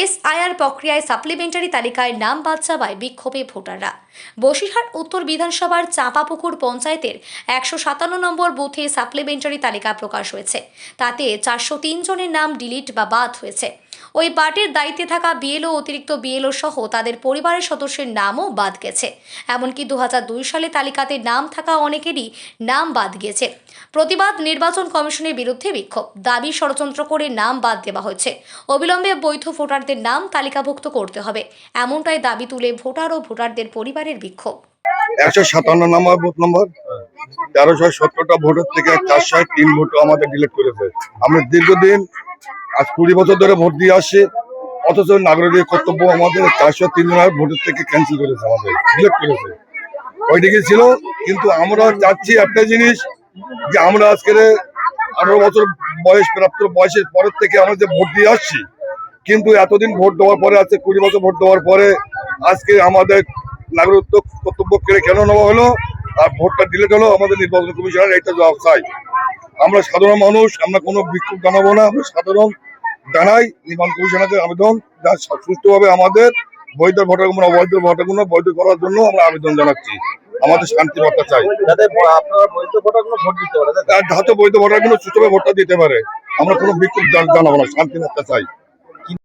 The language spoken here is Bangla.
এসআইআর প্রক্রিয়ায় সাপ্লিমেন্টারি তালিকায় নাম বাদ যাওয়ায় বিক্ষোভে ভোটাররা। বসিরহাট উত্তর বিধানসভার চাঁপাপুকুর পঞ্চায়েতের 157 নম্বর বুথে সাপ্লিমেন্টারি তালিকা প্রকাশ হয়েছে। তাতে 403 জনের নাম ডিলিট বা বাদ হয়েছে। ওই পার্টির দায়িত্বে থাকা বিএলও, অতিরিক্ত বিএলও সহ তাদের পরিবারের সদস্যের নামও বাদ গেছে। এমনকি 2002 সালে তালিকাতে নাম থাকা অনেকেরই নাম বাদ গিয়েছে। প্রতিবাদ, নির্বাচন কমিশনের বিরুদ্ধে বিক্ষোভ, দাবি ষড়যন্ত্র করে নাম বাদ দেওয়া হয়েছে। অবিলম্বে বৈধ ভোটারদের নাম তালিকাভুক্ত করতে হবে, এমনটাই দাবি তুলে ভোটার ও ভোটারদের পরিবারের বিক্ষোভ। 157 নম্বর বুথ নম্বর 1317টা ভোটের থেকে 403 ভোট আমাদের ডিলিট করেছে। আমরা দীর্ঘদিন আজ 20 বছর ধরে ভোট দিয়ে আসছি, অথচ নাগরিক কর্তব্য আমাদের 403 জনের ভোটের থেকে ক্যান্সেল করেছে, আমাদের ডিলিট করেছে। ওইদিকে ছিল, কিন্তু আমরা চাচ্ছি একটা জিনিস, যে আমরা আজকের 18 বছর বয়স প্রাপ্ত বয়সের পরের থেকে আমরা যে ভোট দিয়ে আসছি, কিন্তু এতদিন ভোট দেওয়ার পরে, আজকে 20 বছর ভোট দেওয়ার পরে আজকে আমাদের নাগরিকত্ব কর্তব্য কেন নেওয়া হলো আর ভোটটা ডিলিট হলো। আমাদের নির্বাচন কমিশনের এটা জবাব চাই। আমরা সাধারণ মানুষ, আমরা কোনো বিক্ষোভ জানাবো না, আমরা সাধারণ জানাই নির্বাচন কমিশনের আবেদন, যা সুষ্ঠুভাবে আমাদের বৈধ ভোটারগুলো অবৈধ ভোটারগুলো বৈধ করার জন্য আমরা আবেদন জানাচ্ছি। আমাদের শান্তি বার্তা চাই, যাতে বৈধ ভোটারগুলো সুষ্ঠুভাবে ভোটটা দিতে পারে। আমরা কোনো বিক্ষোভ জানাবো না, শান্তি বার্তা চাই।